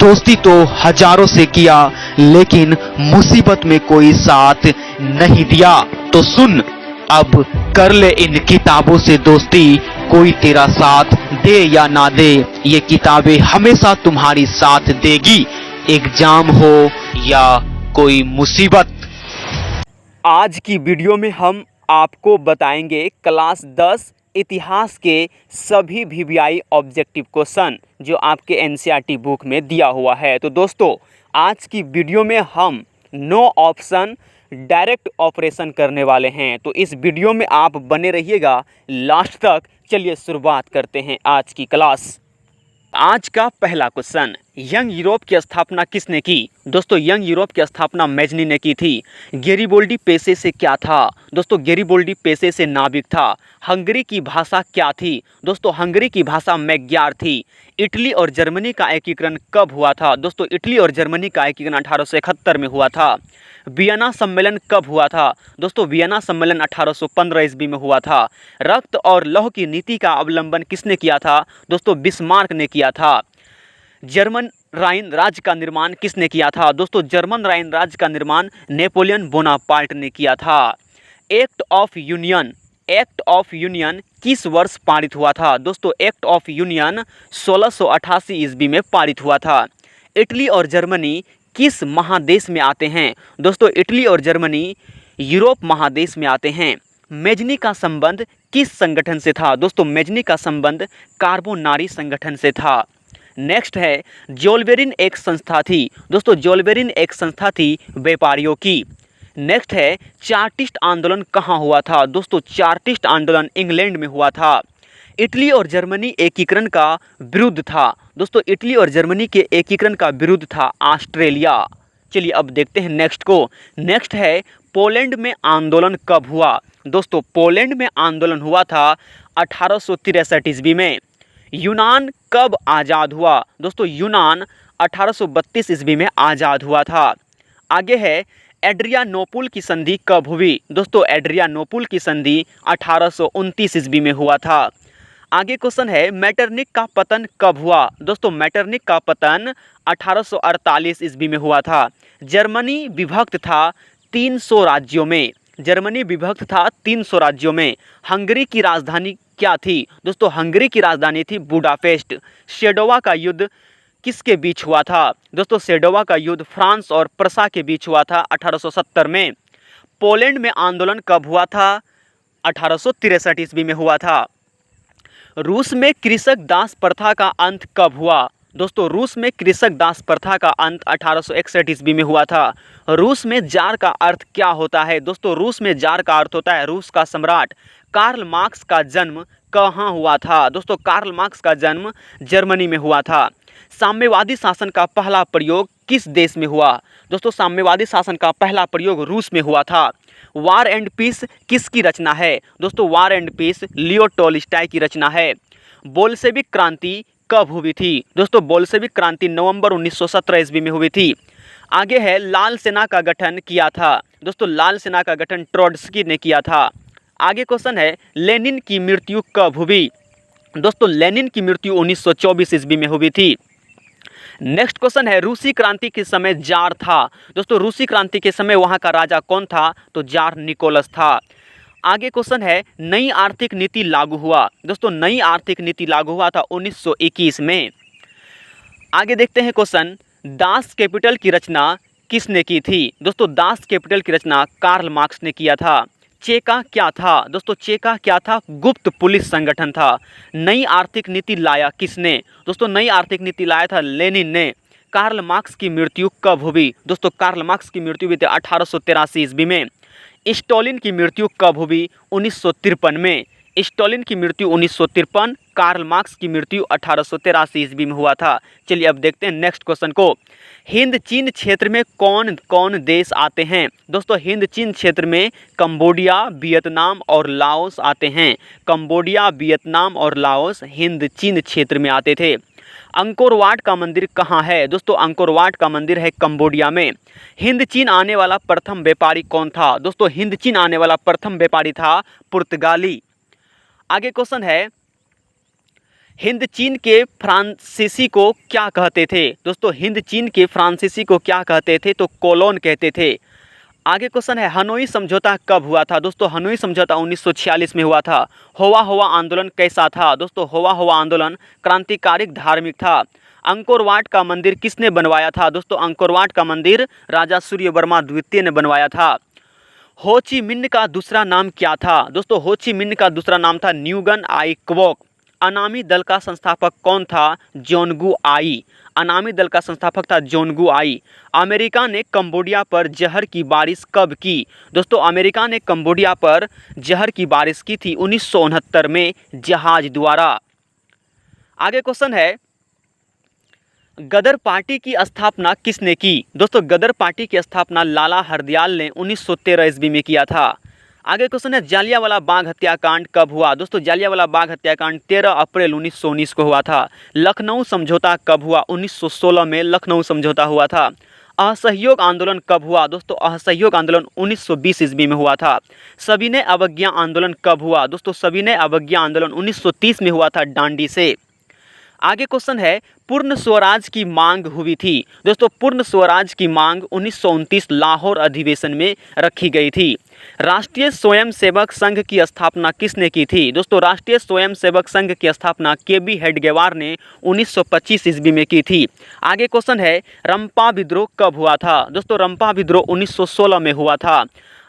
दोस्ती तो हजारों से किया, लेकिन मुसीबत में कोई साथ नहीं दिया। तो सुन, अब कर ले इन किताबों से दोस्ती, कोई तेरा साथ दे या ना दे, ये किताबें हमेशा तुम्हारी साथ देगी, एग्जाम हो या कोई मुसीबत। आज की वीडियो में हम आपको बताएंगे क्लास 10 इतिहास के सभी वीवीआई ऑब्जेक्टिव क्वेश्चन जो आपके एनसीईआरटी बुक में दिया हुआ है। तो दोस्तों, आज की वीडियो में हम नो ऑप्शन डायरेक्ट ऑपरेशन करने वाले हैं, तो इस वीडियो में आप बने रहिएगा लास्ट तक। चलिए शुरुआत करते हैं आज की क्लास। आज का पहला क्वेश्चन, यंग यूरोप की स्थापना किसने की? दोस्तों, यंग यूरोप की स्थापना मैजनी ने की थी। गैरिबोल्डी पेशे से क्या था? दोस्तों, गैरिबोल्डी पेशे से नाविक था। हंगरी की भाषा क्या थी? दोस्तों, हंगरी की भाषा मैग्यार थी। इटली और जर्मनी का एकीकरण कब हुआ था? दोस्तों, इटली और जर्मनी का एकीकरण 1871 में हुआ था। वियना सम्मेलन कब हुआ था? दोस्तों, वियना सम्मेलन 1815 ईस्वी में हुआ था। रक्त और लौह की नीति का अवलंबन किसने किया था? दोस्तों, बिस्मार्क ने किया था। जर्मन राइन राज्य का निर्माण किसने किया था? दोस्तों, जर्मन राइन राज्य का निर्माण नेपोलियन बोनापार्ट ने किया था। एक्ट ऑफ यूनियन किस वर्ष पारित हुआ था? दोस्तों, एक्ट ऑफ यूनियन 1688 ईस्वी में पारित हुआ था। इटली और जर्मनी किस महादेश में आते हैं? दोस्तों, इटली और जर्मनी यूरोप महादेश में आते हैं। मेजनी का संबंध किस संगठन से था? दोस्तों, मेजनी का संबंध कार्बोनारी संगठन से था। नेक्स्ट है, जोल्वेरिन एक संस्था थी। दोस्तों, जोल्वेरिन एक संस्था थी व्यापारियों की। नेक्स्ट है, चार्टिस्ट आंदोलन कहाँ हुआ था? दोस्तों, चार्टिस्ट आंदोलन इंग्लैंड में हुआ था। इटली और जर्मनी एकीकरण का विरुद्ध था। दोस्तों, इटली और जर्मनी के एकीकरण का विरुद्ध था ऑस्ट्रेलिया। चलिए अब देखते हैं नेक्स्ट को। नेक्स्ट है, पोलैंड में आंदोलन कब हुआ? दोस्तों, पोलैंड में आंदोलन हुआ था 1863 ईस्वी में। यूनान कब आज़ाद हुआ? दोस्तों, यूनान 1832 ईस्वी में आज़ाद हुआ था। आगे है, एड्रियानोपुल की संधि कब हुई? दोस्तों, एड्रियानोपुल की संधि 1829 ईस्वी में हुआ था। आगे क्वेश्चन है, मैटरनिक का पतन कब हुआ? दोस्तों, मैटरनिक का पतन 1848 ईस्वी में हुआ था। जर्मनी विभक्त था 300 राज्यों में। जर्मनी विभक्त था 300 राज्यों में। हंगरी की राजधानी क्या थी? दोस्तों, हंगरी की राजधानी थी बुडापेस्ट। सेडोवा का युद्ध किसके बीच हुआ था? दोस्तों, सेडोवा का युद्ध फ्रांस और प्रसा के बीच हुआ था 1870 में। पोलैंड में आंदोलन कब हुआ था? 1863 ईस्वी में हुआ था। रूस में कृषक दास प्रथा का अंत कब हुआ? दोस्तों, रूस में कृषक दास प्रथा का अंत 1861 ईस्वी में हुआ था। रूस में जार का अर्थ क्या होता है? दोस्तों, रूस में जार का अर्थ होता है रूस का सम्राट। कार्ल मार्क्स का जन्म कहाँ हुआ था? दोस्तों, कार्ल मार्क्स का जन्म जर्मनी में हुआ था। साम्यवादी शासन का पहला प्रयोग किस देश में हुआ? दोस्तों, साम्यवादी शासन का पहला प्रयोग रूस में हुआ था। वार एंड पीस किसकी रचना है? दोस्तों, war and piece Leo Tolstoy की रचना है। बोल्शेविक क्रांति कब हुई थी? दोस्तों, बोल्शेविक क्रांति नवंबर 1917 ईस्वी में हुई थी। आगे है, लाल सेना का गठन किया था। दोस्तों, लाल सेना का गठन ट्रोट्स्की ने किया था। आगे क्वेश्चन है, लेनिन की मृत्यु कब हुई? दोस्तों, लेनिन की मृत्यु 1924 ईस्वी में हुई थी। नेक्स्ट क्वेश्चन है, रूसी क्रांति के समय जार था। दोस्तों, रूसी क्रांति के समय वहां का राजा कौन था? तो जार निकोलस था। आगे क्वेश्चन है, नई आर्थिक नीति लागू हुआ। दोस्तों, नई आर्थिक नीति लागू हुआ था 1921 में। आगे देखते हैं क्वेश्चन, दास कैपिटल की रचना किसने की थी? दोस्तों, दास कैपिटल की रचना कार्ल मार्क्स ने किया था। चेका क्या था? दोस्तों, चेका क्या था? गुप्त पुलिस संगठन था। नई आर्थिक नीति लाया किसने? दोस्तों, नई आर्थिक नीति लाया था लेनिन ने। कार्ल मार्क्स की मृत्यु कब हुई? दोस्तों, कार्ल मार्क्स की मृत्यु हुई थी 1883 ईस्वी में। स्टॉलिन की मृत्यु कब हुई? 1953 में। स्टॉलिन की मृत्यु 1953, कार्ल मार्क्स की मृत्यु 1883 ईस्वी में हुआ था। चलिए अब देखते हैं नेक्स्ट क्वेश्चन को। हिंद चीन क्षेत्र में कौन कौन देश आते हैं? दोस्तों, हिंद चीन क्षेत्र में कंबोडिया, वियतनाम और लाओस आते हैं। कंबोडिया, वियतनाम और लाओस हिंद चीन क्षेत्र में आते थे। अंकोर वाट का मंदिर कहाँ है? दोस्तों, अंकोर वाट का मंदिर है कंबोडिया में। हिंद चीन आने वाला प्रथम व्यापारी कौन था? दोस्तों, हिंद चीन आने वाला प्रथम व्यापारी था पुर्तगाली। आगे क्वेश्चन है, हिंद चीन के फ्रांसीसी को क्या कहते थे? दोस्तों हिंद चीन के फ्रांसीसी को क्या कहते थे? तो कोलोन कहते थे। आगे क्वेश्चन है, हनोई समझौता कब हुआ था? दोस्तों हनोई समझौता 1946 में हुआ था। होवा होवा आंदोलन कैसा था? दोस्तों होवा होवा आंदोलन क्रांतिकारी धार्मिक था। अंकोर वाट का मंदिर किसने बनवाया था? दोस्तों अंकोर वाट का मंदिर राजा सूर्यवर्मा द्वितीय ने बनवाया था। हो ची मिन्ह का दूसरा नाम क्या था? दोस्तों हो ची मिन्ह का दूसरा नाम था न्यूगन आई क्वोक। अनामी दल का संस्थापक कौन था? जोनगू आई। अनामी दल का संस्थापक था जोनगू आई। अमेरिका ने कंबोडिया पर जहर की बारिश कब की? दोस्तों अमेरिका ने कंबोडिया पर जहर की बारिश की थी 1969 में जहाज द्वारा। आगे क्वेश्चन है, गदर पार्टी की स्थापना किसने की? दोस्तों गदर पार्टी की स्थापना लाला हरदयाल ने 1913 ईस्वी में किया था। आगे क्वेश्चन है, जालियांवाला बाग हत्याकांड कब हुआ? दोस्तों जालियांवाला बाग हत्याकांड 13 अप्रैल 1919 को हुआ था। लखनऊ समझौता कब हुआ? 1916 में लखनऊ समझौता हुआ था। असहयोग आंदोलन कब हुआ? दोस्तों असहयोग आंदोलन 1920 ईस्वी में हुआ था। सविनय अवज्ञा आंदोलन कब हुआ? दोस्तों सविनय अवज्ञा आंदोलन 1930 में हुआ था दांडी से। आगे क्वेश्चन है, पूर्ण स्वराज की मांग हुई थी? दोस्तों पूर्ण स्वराज की मांग 1929 लाहौर अधिवेशन में रखी गई थी। राष्ट्रीय स्वयंसेवक संघ की स्थापना किसने की थी? दोस्तों राष्ट्रीय स्वयंसेवक संघ की स्थापना केबी हेडगेवार ने 1925 ईस्वी में की थी। आगे क्वेश्चन है, रंपा विद्रोह कब हुआ था? दोस्तों रंपा विद्रोह 1916 में हुआ था।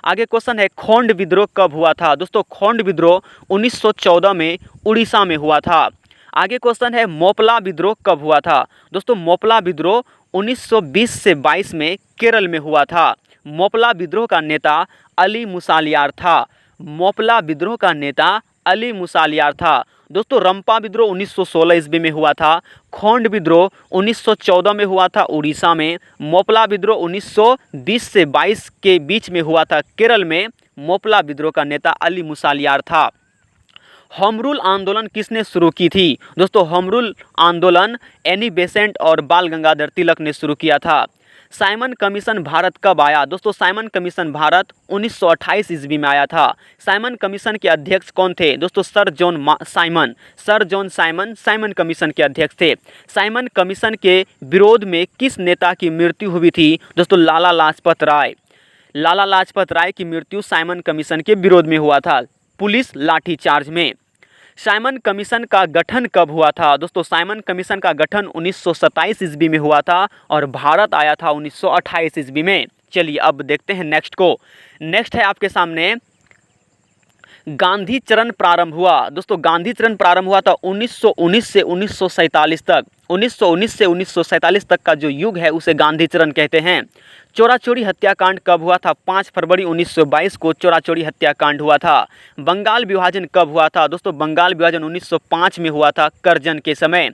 आगे क्वेश्चन है, खोंड विद्रोह कब हुआ था? दोस्तों खोंड विद्रोह 1914 में उड़ीसा में हुआ था। आगे क्वेश्चन है, मोपला विद्रोह कब हुआ था? दोस्तों मोपला विद्रोह 1920 से 22 में केरल में हुआ था। मोपला विद्रोह का नेता अली मुसालियार था। मोपला विद्रोह का नेता अली मुसालियार था। दोस्तों रंपा विद्रोह 1916 ईस्वी में हुआ था। खोंड विद्रोह 1914 में हुआ था उड़ीसा में। मोपला विद्रोह 1920 से 22 के बीच में हुआ था केरल में। मोपला विद्रोह का नेता अली मुसालियार था। होम रूल आंदोलन किसने शुरू की थी? दोस्तों होम रूल आंदोलन एनी बेसेंट और बाल गंगाधर तिलक ने शुरू किया था। साइमन कमीशन भारत कब आया? दोस्तों साइमन कमीशन भारत 1928 ईस्वी में आया था। साइमन कमीशन के अध्यक्ष कौन थे? दोस्तों sir John Simon Simon commission के अध्यक्ष थे। साइमन कमीशन के विरोध में किस नेता की मृत्यु हुई थी? दोस्तों लाला लाजपत राय। लाला लाजपत राय की मृत्यु साइमन कमीशन के विरोध में हुआ था, पुलिस लाठीचार्ज में। साइमन कमीशन का गठन कब हुआ था? दोस्तों साइमन कमीशन का गठन 1927 ईस्वी में हुआ था और भारत आया था 1928 ईस्वी में। चलिए अब देखते हैं नेक्स्ट को। नेक्स्ट है आपके सामने, गांधी चरण प्रारंभ हुआ। दोस्तों गांधी चरण प्रारंभ हुआ था 1919 से 1947 तक। 1919 से 1947 तक का जो युग है उसे गांधी चरण कहते हैं। चोरा चोरी हत्याकांड कब हुआ था? 5 फरवरी 1922 को चोरा चोरी हत्याकांड हुआ था। बंगाल विभाजन कब हुआ था? दोस्तों बंगाल विभाजन 1905 में हुआ था करजन के समय।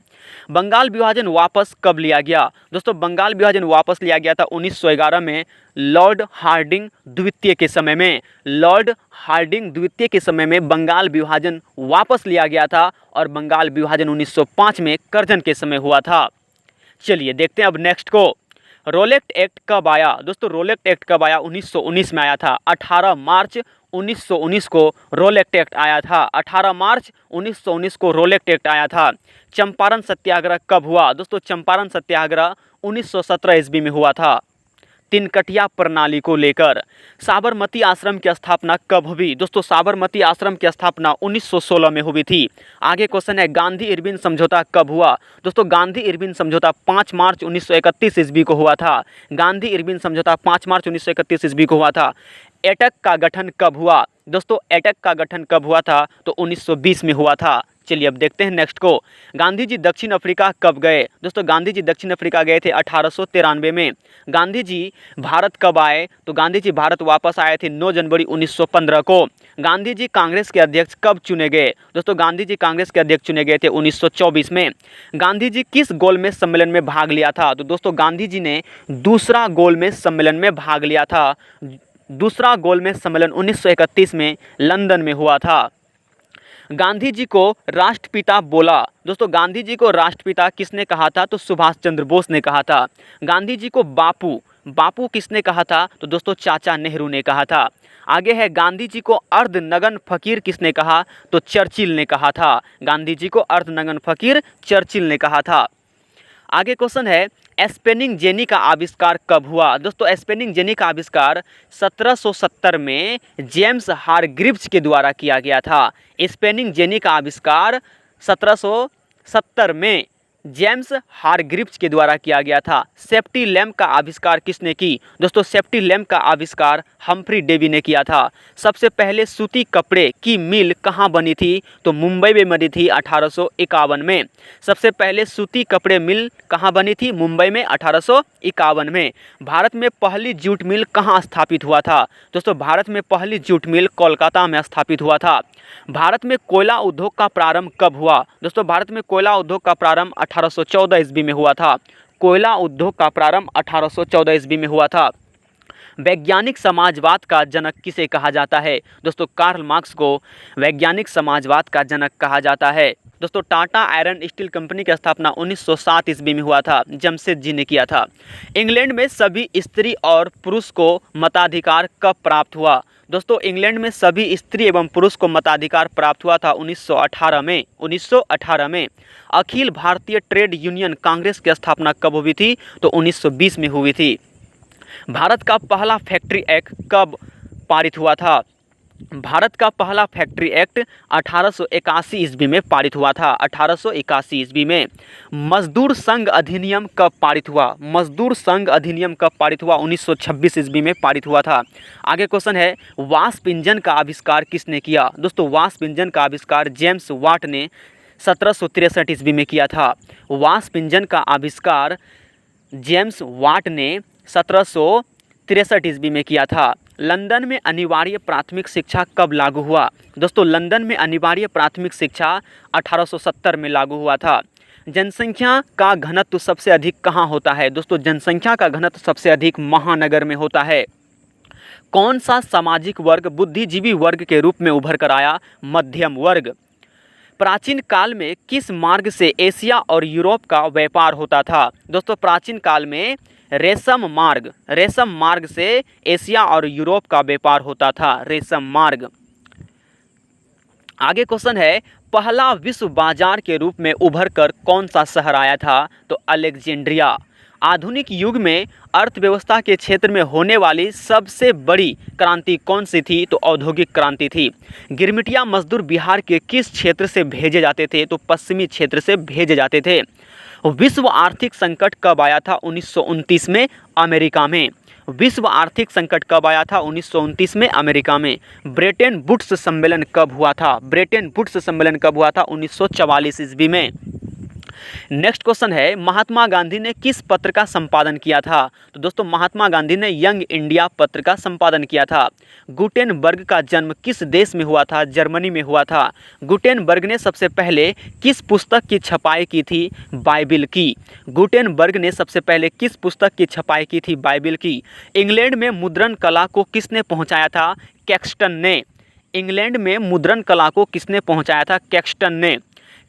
बंगाल विभाजन वापस कब लिया गया? दोस्तों बंगाल विभाजन वापस लिया गया था 1911 में लॉर्ड हार्डिंग द्वितीय के समय में। लॉर्ड हार्डिंग द्वितीय के समय में बंगाल विभाजन वापस लिया गया था और बंगाल विभाजन 1905 में करजन के समय हुआ था। चलिए देखते हैं अब नेक्स्ट को। रोलेक्ट एक्ट कब आया? दोस्तों रोलेक्ट एक्ट कब आया? 1919 में आया था। 18 मार्च 1919 को रोलेक्ट एक्ट आया था। 18 मार्च 1919 को रोलेक्ट एक्ट आया था। चंपारण सत्याग्रह कब हुआ? दोस्तों चंपारण सत्याग्रह 1917 ईस्वी में हुआ था, तिनकटिया प्रणाली को लेकर। साबरमती आश्रम की स्थापना कब हुई? दोस्तों साबरमती आश्रम की स्थापना 1916 में हुई थी। आगे क्वेश्चन है, गांधी इरविन समझौता कब हुआ? दोस्तों गांधी इरविन समझौता 5 मार्च 1931 ईस्वी को हुआ था। गांधी इरविन समझौता 5 मार्च 1931 ईस्वी को हुआ था। एटक का गठन कब हुआ? दोस्तों एटक का गठन कब हुआ था? तो 1920 में हुआ था। चलिए अब देखते हैं नेक्स्ट को। गांधी जी दक्षिण अफ्रीका कब गए? दोस्तों गांधी जी दक्षिण अफ्रीका गए थे 1893 में। गांधी जी भारत कब आए? तो गांधी जी भारत वापस आए थे 9 जनवरी 1915 को। गांधी जी कांग्रेस के अध्यक्ष कब चुने गए? दोस्तों गांधी जी कांग्रेस के अध्यक्ष चुने गए थे 1924 में। गांधी जी किस गोलमेज सम्मेलन में भाग लिया था? तो दोस्तों गांधी जी ने दूसरा गोलमेज सम्मेलन में भाग लिया था। दूसरा गोलमेज सम्मेलन 1931 में लंदन में हुआ था। गांधी जी को राष्ट्रपिता बोला। दोस्तों गांधी जी को राष्ट्रपिता किसने कहा था? तो सुभाष चंद्र बोस ने कहा था। गांधी जी को बापू किसने कहा था? तो दोस्तों चाचा नेहरू ने कहा था। आगे है गांधी जी को अर्धनग्न फकीर किसने कहा? तो चर्चिल ने कहा था। गांधी जी को अर्धनग्न फकीर चर्चिल ने कहा था। आगे क्वेश्चन है स्पेनिंग जेनी का आविष्कार कब हुआ? दोस्तों स्पेनिंग जेनी का आविष्कार 1770 में जेम्स हारग्रीव्स के द्वारा किया गया था। स्पेनिंग जेनी का आविष्कार 1770 में जेम्स हारग्रीव्स के द्वारा किया गया था। सेफ्टी लैम्प का आविष्कार किसने की? दोस्तों सेफ्टी लैम्प का आविष्कार हम्फ्री डेवी ने किया था। सबसे पहले सूती कपड़े की मिल कहाँ बनी थी? तो मुंबई में बनी थी 1851 में। सबसे पहले सूती कपड़े मिल कहाँ बनी थी? मुंबई में 1851 में। भारत में पहली जूट मिल कहाँ स्थापित हुआ था? दोस्तों भारत में पहली जूट मिल कोलकाता में स्थापित हुआ था। भारत में कोयला उद्योग का प्रारंभ कब हुआ? दोस्तों भारत में कोयला उद्योग का प्रारंभ 1814 ईस्वी में हुआ था। कोयला उद्योग का प्रारंभ 1814 ईस्वी में हुआ था। वैज्ञानिक समाजवाद का जनक किसे कहा जाता है? दोस्तों कार्ल मार्क्स को वैज्ञानिक समाजवाद का जनक कहा जाता है। दोस्तों टाटा आयरन स्टील कंपनी की स्थापना 1907 ईस्वी में हुआ था। जमशेद जी ने किया था। इंग्लैंड में सभी स्त्री और पुरुष को मताधिकार कब प्राप्त हुआ? दोस्तों इंग्लैंड में सभी स्त्री एवं पुरुष को मताधिकार प्राप्त हुआ था 1918 में। 1918 में। अखिल भारतीय ट्रेड यूनियन कांग्रेस की स्थापना कब हुई थी? तो 1920 में हुई थी। भारत का पहला फैक्ट्री एक्ट कब पारित हुआ था? भारत का पहला फैक्ट्री एक्ट 1881 ईस्वी में पारित हुआ था। 1881 ईस्वी में। मजदूर संघ अधिनियम कब पारित हुआ? मजदूर संघ अधिनियम कब पारित हुआ? 1926 ईस्वी में पारित हुआ था। आगे क्वेश्चन है वाष्प इंजन का आविष्कार किसने किया? दोस्तों वाष्प इंजन का आविष्कार जेम्स वाट ने 1763 ईस्वी में किया था। वाष्प इंजन का आविष्कार जेम्स वाट ने 1763 ईस्वी में किया था। लंदन में अनिवार्य प्राथमिक शिक्षा कब लागू हुआ? दोस्तों लंदन में अनिवार्य प्राथमिक शिक्षा 1870 में लागू हुआ था। जनसंख्या का घनत्व सबसे अधिक कहाँ होता है? दोस्तों जनसंख्या का घनत्व सबसे अधिक महानगर में होता है। कौन सा सामाजिक वर्ग बुद्धिजीवी वर्ग के रूप में उभर कर आया? मध्यम वर्ग। प्राचीन काल में किस मार्ग से एशिया और यूरोप का व्यापार होता था? दोस्तों प्राचीन काल में रेशम मार्ग से एशिया और यूरोप का व्यापार होता था। रेशम मार्ग। आगे क्वेश्चन है पहला विश्व बाजार के रूप में उभर कर कौन सा शहर आया था? तो अलेक्जेंड्रिया। आधुनिक युग में अर्थव्यवस्था के क्षेत्र में होने वाली सबसे बड़ी क्रांति कौन सी थी? तो औद्योगिक क्रांति थी। गिरमिटिया मजदूर बिहार के किस क्षेत्र से भेजे जाते थे? तो पश्चिमी क्षेत्र से भेजे जाते थे। विश्व आर्थिक संकट कब आया था? 1929 में अमेरिका में। विश्व आर्थिक संकट कब आया था? 1929 में अमेरिका में। ब्रेटन वुड्स सम्मेलन कब हुआ था? ब्रेटन वुड्स सम्मेलन कब हुआ था? 1944 ईस्वी में। नेक्स्ट क्वेश्चन है महात्मा गांधी ने किस पत्र का संपादन किया था? तो दोस्तों महात्मा गांधी ने यंग इंडिया पत्र का संपादन किया था। गुटेनबर्ग का जन्म किस देश में हुआ था? जर्मनी में हुआ था। गुटेनबर्ग ने सबसे पहले किस पुस्तक की छपाई की थी? बाइबिल की। गुटेनबर्ग ने सबसे पहले किस पुस्तक की छपाई की थी? बाइबिल की। इंग्लैंड में मुद्रण कला को किसने पहुंचाया था? कैक्सटन ने। इंग्लैंड में मुद्रण कला को किसने पहुंचाया था? कैक्सटन ने।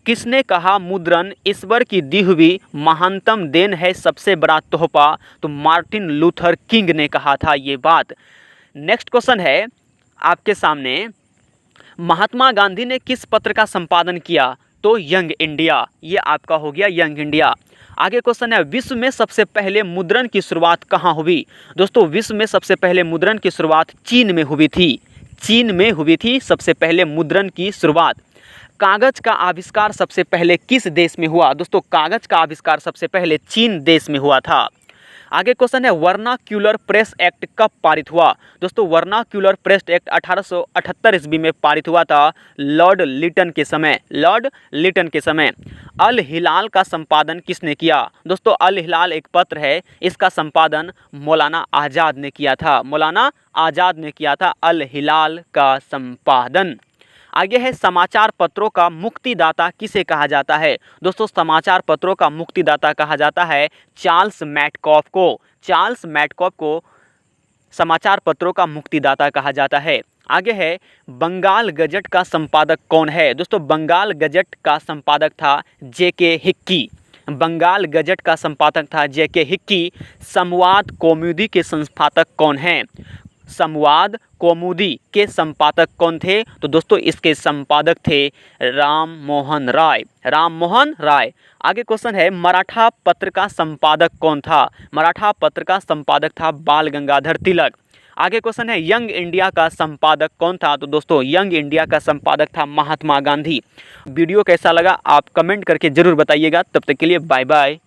किसने कहा मुद्रण ईश्वर की दी हुई महानतम देन है, सबसे बड़ा तोहफा? तो मार्टिन लूथर किंग ने कहा था ये बात। नेक्स्ट क्वेश्चन है आपके सामने महात्मा गांधी ने किस पत्र का संपादन किया? तो यंग इंडिया। ये आपका हो गया यंग इंडिया। आगे क्वेश्चन है विश्व में सबसे पहले मुद्रण की शुरुआत कहाँ हुई? दोस्तों विश्व में सबसे पहले मुद्रण की शुरुआत चीन में हुई थी। चीन में हुई थी सबसे पहले मुद्रण की शुरुआत। कागज का आविष्कार सबसे पहले किस देश में हुआ? दोस्तों कागज का आविष्कार सबसे पहले चीन देश में हुआ था। आगे क्वेश्चन है वर्नाक्यूलर प्रेस एक्ट कब पारित हुआ? दोस्तों वर्नाक्यूलर प्रेस एक्ट 1878 ईस्वी में पारित हुआ था लॉर्ड लिटन के समय। लॉर्ड लिटन के समय। अल हिलाल का संपादन किसने किया? दोस्तों अल हिलाल एक पत्र है, इसका संपादन मौलाना आज़ाद ने किया था। मौलाना आज़ाद ने किया था अल हिलाल का संपादन। आगे है समाचार पत्रों का मुक्तिदाता किसे कहा जाता है? दोस्तों समाचार पत्रों का मुक्तिदाता कहा जाता है चार्ल्स मैडकॉफ को। चार्ल्स मैडकॉफ को समाचार पत्रों का मुक्तिदाता कहा जाता है। आगे है बंगाल गजट का संपादक कौन है? दोस्तों बंगाल गजट का संपादक था जेके हिक्की। बंगाल गजट का संपादक था जेके हिक्की। संवाद कौमुदी के संस्थापक कौन हैं? संवाद कौमुदी के संपादक कौन थे? तो दोस्तों इसके संपादक थे राम मोहन राय। राम मोहन राय। आगे क्वेश्चन है, मराठा पत्र का संपादक कौन था? मराठा पत्र का संपादक था बाल गंगाधर तिलक। आगे क्वेश्चन है, यंग इंडिया का संपादक कौन था? तो दोस्तों यंग इंडिया का संपादक था महात्मा गांधी। वीडियो कैसा लगा आप कमेंट करके जरूर बताइएगा। तब तक के लिए बाय बाय।